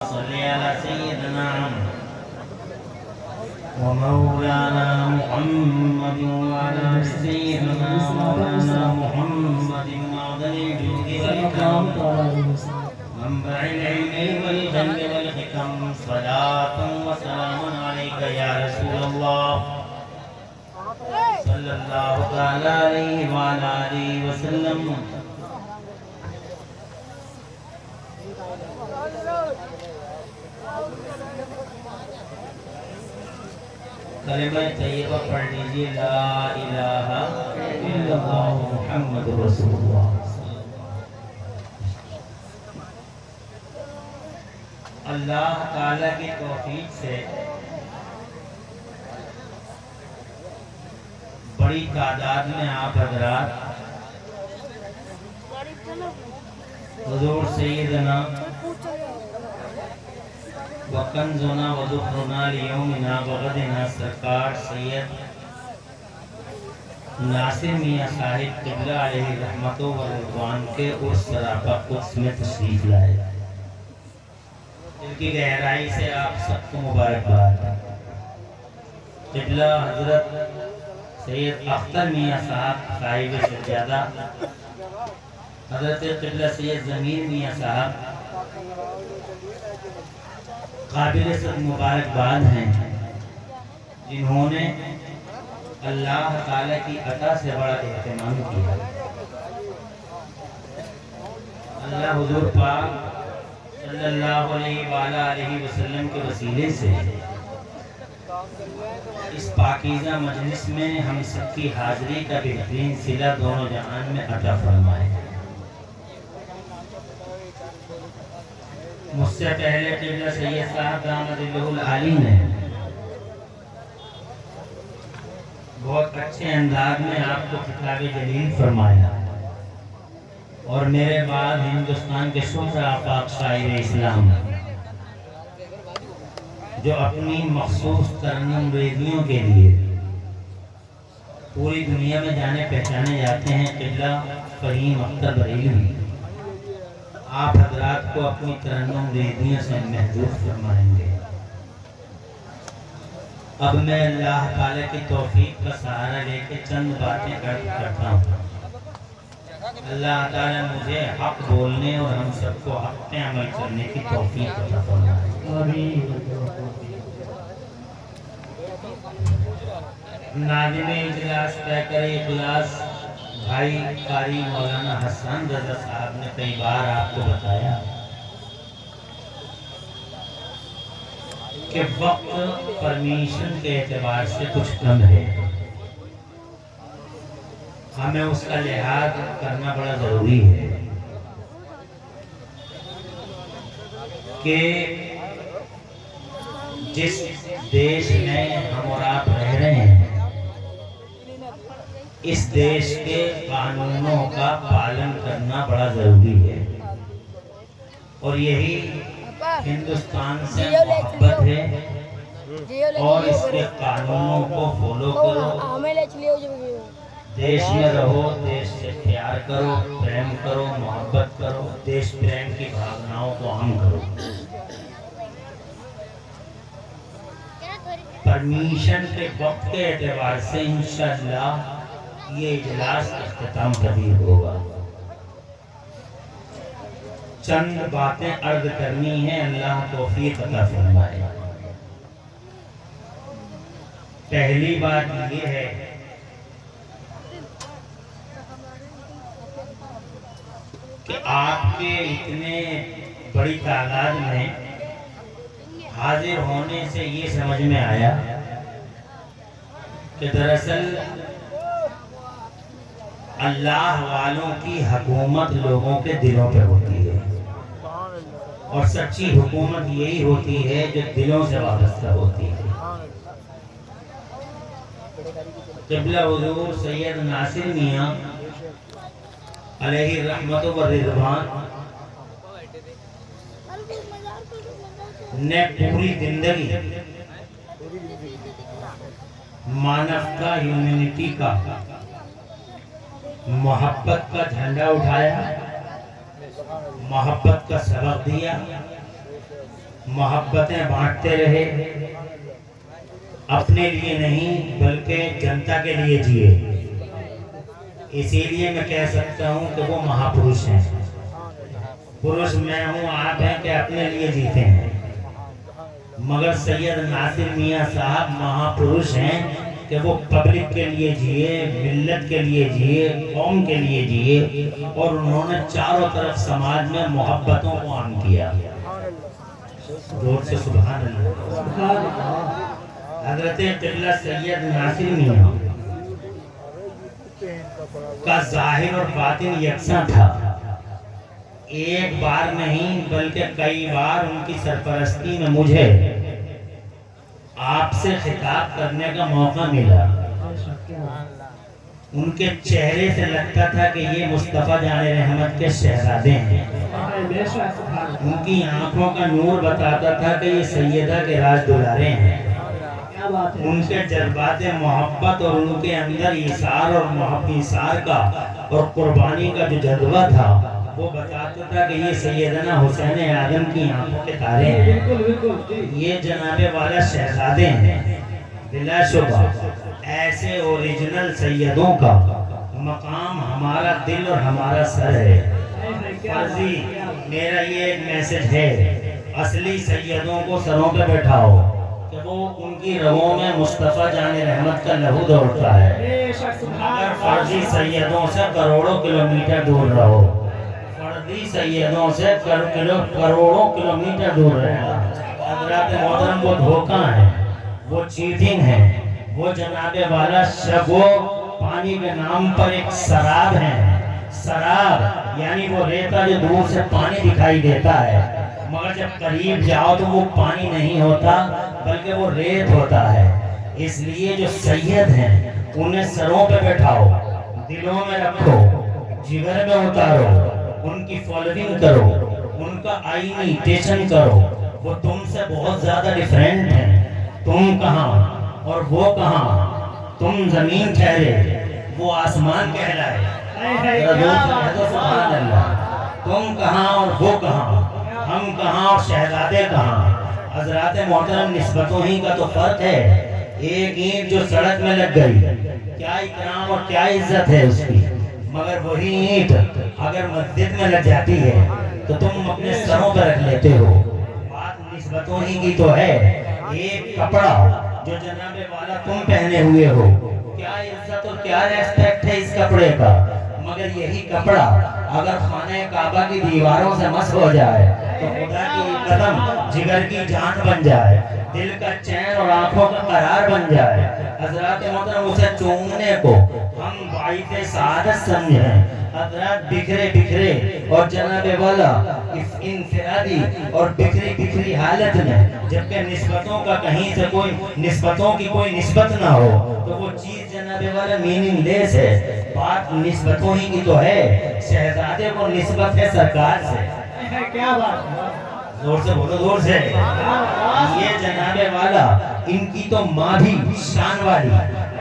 صل على سيدنا ومولانا محمد وعلى سيدنا مولانا محمد معدن الجود والكرم منبع العلم والفضل والحكم صلاة وسلام عليك يا رسول الله صلى الله تعالى عليه وعلى آله وسلم. کلمہ طیبہ پڑھ لیجیے لا الہ الا اللہ محمد رسول اللہ. اللہ تعالیٰ کی توفیق سے بڑی تعداد میں آپ حضرات حضور سیدنا وکنزنا وذخرنا لیومنا وغدنا سرکار سید ناصر میاں صاحب قبلہ علیہ رحمت و رضوان کے اس سراپا قدس میں تشریف لائے. دل کی گہرائی سے آپ سب کو مبارکباد. قبلہ حضرت سید اختر میاں صاحب صاحب سجادہ، حضرت قبلہ سید ضمیر میاں صاحب قابل صد مبارکباد ہیں جنہوں نے اللہ تعالیٰ کی عطا سے بڑا اہتمام کیا. اللہ حضور پاک صلی اللہ علیہ وسلم کے وسیلے سے اس پاکیزہ مجلس میں ہم سب کی حاضری کا بہترین صلہ دونوں جہان میں عطا فرمائے. مجھ سے پہلے قبلہ سید صاحب دامت اللہ العالی نے بہت اچھے انداز میں آپ کو خطاب جلیل فرمایا، اور میرے بعد ہندوستان کے شہزاد آفاق شاعر اسلام جو اپنی مخصوص ترنم ریزیوں کے لیے پوری دنیا میں جانے پہچانے جاتے ہیں، قبلہ فہیم اختر بریلوی، آپ حضرات کو اپنی ترنم ریزیوں سے محظوظ فرمائیں گے. اب میں اللہ تعالیٰ کی توفیق کا سہارا لے کے چند باتیں کرتا ہوں. اللہ تعالیٰ مجھے حق بولنے اور ہم سب کو حق پہ عمل کرنے کی توفیق عطا فرمائے. ناظم اجلاس پیکر اخلاص بھائی قاری مولانا حسان رضا صاحب نے کئی بار آپ کو بتایا کہ وقت پرمیشن کے اعتبار سے کچھ کم ہے، ہمیں اس کا لحاظ کرنا بڑا ضروری ہے کہ جس دیش میں ہم اور آپ رہ رہے ہیں اس دیش کے قانونوں کا پالن کرنا بڑا ضروری ہے، اور یہی ہندوستان سے محبت ہے. اور اس کے قانونوں کو فالو کرو، دیش میں رہو، دیش سے پیار کرو، پریم کرو، محبت کرو، دیش پریم کی بھاوناؤں کو عام کرو. پرمیشن کے وقت کے اعتبار سے انشاءاللہ یہ اجلاس اختتام پذیر ہوگا. چند باتیں عرض کرنی ہیں، اللہ توفیق عطا فرمائے. پہلی بات یہ ہے کہ آپ کے اتنے بڑی تعداد میں حاضر ہونے سے یہ سمجھ میں آیا کہ دراصل اللہ والوں کی حکومت لوگوں کے دلوں پہ ہوتی ہے، اور سچی حکومت یہی ہوتی ہے جو دلوں سے وابستہ ہوتی ہے. قبلہ حضور سید ناصر میاں علیہ رحمت و رضوان نے پوری زندگی مانوتا، ہیومینٹی کا، محبت کا جھنڈا اٹھایا، محبت کا سبق دیا، محبتیں بانٹتے رہے، اپنے لیے نہیں بلکہ جنتا کے لیے جیے۔ اسی لیے میں کہہ سکتا ہوں کہ وہ مہاپروش ہیں۔ پروش میں ہوں، آپ ہیں کہ اپنے لیے جیتے ہیں، مگر سید ناصر میاں صاحب مہاپروش ہیں کہ وہ پبلک کے لیے جیے، ملت کے لیے جیے، قوم کے لیے جیے، اور انہوں نے چاروں طرف سماج میں محبتوں کو عام کیا۔ زور سے سبحان اللہ۔ حضرت قبلہ سید ناصر میاں کا ظاہر اور باطن یکساں تھا۔ ایک بار نہیں بلکہ کئی بار ان کی سرپرستی میں مجھے آپ سے خطاب کرنے کا موقع ملا۔ ان کے چہرے سے لگتا تھا کہ یہ مصطفیٰ جان رحمت کے شہزادے ہیں۔ ان کی آنکھوں کا نور بتاتا تھا کہ یہ سیدہ کے راج دلارے ہیں۔ ان کے جذبات محبت اور ان کے اندر ایثار اور ایثار کا اور قربانی کا جو جذبہ تھا وہ بتاتا تھا کہ یہ سیدنا حسین اعظم کی آنکھوں کے تارے ہیں، یہ جناب والا شہزادے ہیں۔ بلا شبہ ایسے اوریجنل سیدوں کا مقام ہمارا دل اور ہمارا سر ہے۔ فرضی میرا یہ ایک میسج ہے، اصلی سیدوں کو سروں پہ بیٹھاؤ کہ وہ ان کی رگوں میں مصطفیٰ جان رحمت کا لہو دوڑتا ہے، مگر فرضی سیدوں سے کروڑوں کلومیٹر دور رہو، فرضی سیدوں سے کروڑوں کلومیٹر دور رہنا۔ حضرات محترم وہ دھوکہ ہے، وہ چیٹنگ ہے، وہ جناب والا شگو پانی کے نام پر ایک سراب ہے۔ سراب یعنی وہ ریتا جو دور سے پانی دکھائی دیتا ہے، مگر جب قریب جاؤ تو وہ پانی نہیں ہوتا بلکہ وہ ریت ہوتا ہے۔ اس لیے جو سید ہیں انہیں سروں پہ بیٹھاؤ، دلوں میں رکھو، جگر میں اتارو، ان کی فالوئنگ کرو، ان کا امیٹیشن کرو۔ وہ تم سے بہت زیادہ ڈیفرنٹ ہیں۔ تم کہاں اور وہ کہاں، تم زمین ٹھہرے وہ آسمان کہلائے۔ سبحان اللہ۔ تم کہاں اور وہ کہاں، ہم کہاں اور شہزادے کہاں۔ حضرات محترم نسبتوں ہی کا تو فرق ہے۔ ایک اینٹ جو سڑک میں لگ گئی، کیا اکرام اور کیا عزت ہے اس کی، مگر وہی اینٹ اگر مسجد میں لگ جاتی ہے تو تم اپنے سروں پر رکھ لیتے ہو۔ بات نسبتوں ہی کی تو ہے۔ ایک کپڑا جو جناب والا تم پہنے ہوئے ہو، کیا عزت اور کیا ریسپیکٹ ہے اس کپڑے کا، مگر یہی کپڑا اگر خانہ کعبہ کی دیواروں سے مس ہو جائے تو خدا کی قدم جگر کی جان بن جائے، دل کا چین اور آنکھوں کا قرار بن جائے۔ حضرات محترم اسے چومنے کو ہم باعث سعادت سمجھیں۔ حضرات بکھرے بکھرے اور جناب والا انفرادی اور بکھری بکھری حالت میں جبکہ نسبتوں کا کہیں سے کوئی نسبتوں کی کوئی نسبت نہ ہو تو وہ چیز جناب والا میننگ لیس ہے۔ بات نسبتوں ہی کی تو ہے۔ شہزادے کو نسبت ہے سرکار سے۔ کیا بات ہے، زور سے بولو، زور سے۔ یہ جناب والا ان کی تو ماں بھی شان والی،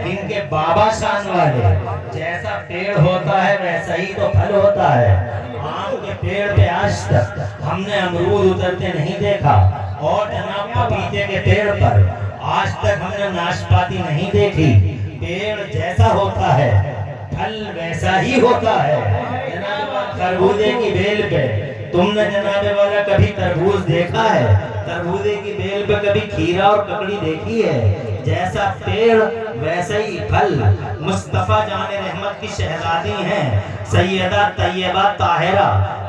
ان کے بابا شان والے۔ جیسا پیڑ ہوتا ہے ویسا ہی تو پھل ہوتا ہے۔ آم کے پیڑ پہ آج تک ہم نے امرود اترتے نہیں دیکھا، اور جناب پپیتے کے پیڑ پر آج تک ہم نے ناشپاتی نہیں دیکھی۔ پیڑ جیسا ہوتا ہے پھل ویسا ہی ہوتا ہے۔ جناب تربوزے کی بیل پہ تم نے جناب والا کبھی تربوز دیکھا ہے؟ تربوزے کی بیل پہ کبھی کھیرا اور ککڑی دیکھی ہے؟ جیسا پیڑ ویسا ہی پھل۔ مصطفیٰ جان رحمت کی شہزادی ہیں سیدہ طیبہ طاہرہ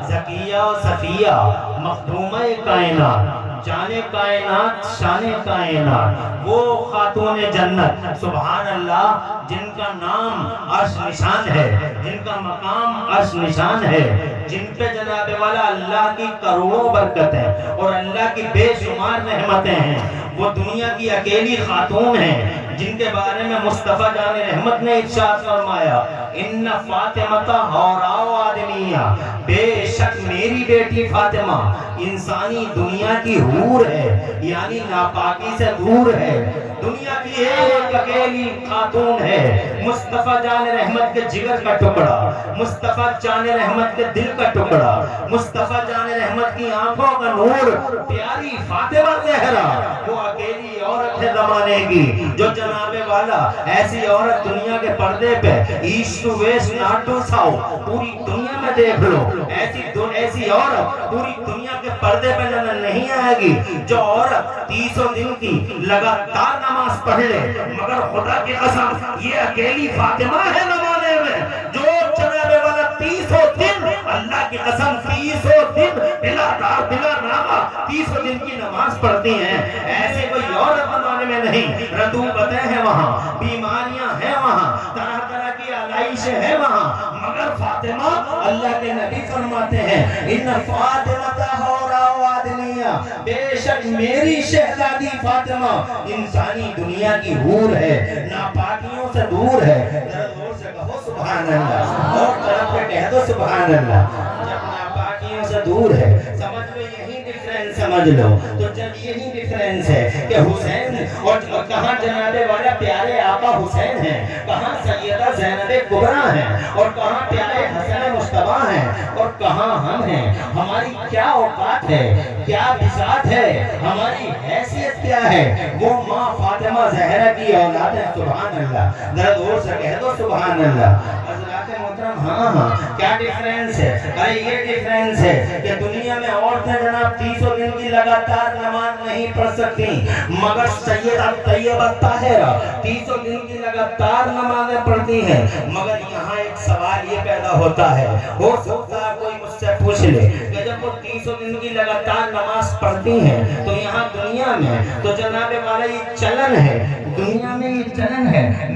زکیہ و صفیہ مخدومہ کائنات، جان کائنات شان کائنات، وہ خاتون جنت سبحان اللہ جن کا نام عرش نشان ہے، جن کا مقام عرش نشان ہے، جن پہ جناب والا اللہ کی کروڑوں برکتیں اور اللہ کی بے شمار رحمتیں ہیں۔ وہ دنیا کی اکیلی خاتون ہیں جن کے بارے میں مصطفیٰ جان رحمت نے ارشاد فرمایا ان فاطمہ حوراء آدمیہ، بے شک میری بیٹی فاطمہ انسانی دنیا کی حور ہے، یعنی ناپاکی سے دور ہے، دنیا کی ایک اکیلی خاتون ہے، مصطفیٰ جان رحمت کے جگر کا ٹکڑا، مصطفیٰ جان رحمت کے دل کا ٹکڑا، مصطفیٰ جان رحمت کی آنکھوں کا نور، پیاری فاطمہ زہرا، وہ اکیلی عورت ہے زمانے کی جو جناب والا ایسی عورت دنیا کے پردے پہ east to west north to south پوری دنیا میں دیکھ لو، ایسی عورت پوری دنیا کے پردے پہ نہیں آئے گی جو عورت 300 دن کی لگاتار نماز پڑھ لے، مگر خدا کی قسم یہ اکیلی فاطمہ ہے زمانے میں جو جناب والا 300 دن، اللہ کی قسم 300 دن بلا دار بلا نامہ 300 دن کی نماز پڑھتی ہیں، ایسے کوئی عورت زمانے میں نہیں، رطوبتیں ہیں وہاں، بیماریاں ہیں وہاں، طرح طرح کی آلائشیں ہیں وہاں، مگر فاطمہ اللہ کے نبی فرماتے ہیں ان فاطمہ حوراء آدمیہ، بے شک میری شہزادی فاطمہ انسانی دنیا کی حور ہے، ناپاکیوں سے دور ہے، ذرا زور سے کہو سبحان اللہ، اور طرف پہ کہہ دو سبحان اللہ، جب ناپاکیوں سے دور ہے سمجھ لو یہی ڈیفرنس سمجھ لو، تو جب یہی ڈیفرنس ہے کہ حسین اور کہاں جناب والا پیارے آقا حسین ہیں، کہاں سیدہ زینب کبریٰ ہیں، اور کہاں پیارے حسن مصطفیٰ ہیں، اور کہاں ہم ہیں، ہماری کیا اوقات ہے، کیا بساط ہے، ہماری حیثیت کیا ہے، وہ ماں فاطمہ زہرا کی اولاد ہے، سبحان اللہ، ذرا زور سے کہہ دو سبحان اللہ۔ حضرات محترم ہاں کیا ڈیفرنس ہے، ارے یہ ڈیفرنس ہے کہ دنیا میں عورتیں جناب 300 دن کی لگاتار نماز نہیں پڑھ سکتی، مگر سیدہ طیبہ طاہرہ 300 دن کی لگاتار نمازیں پڑھتی ہیں، مگر یہاں ایک سوال یہ پیدا ہوتا ہے، ہو سکتا ہے کوئی مجھ سے پوچھ لے کہ جب وہ 300 دن کی لگاتار نماز پڑھتی ہیں تو یہاں دنیا میں تو جناب والا یہ چلن ہے، دنیا میں یہ چلن ہے،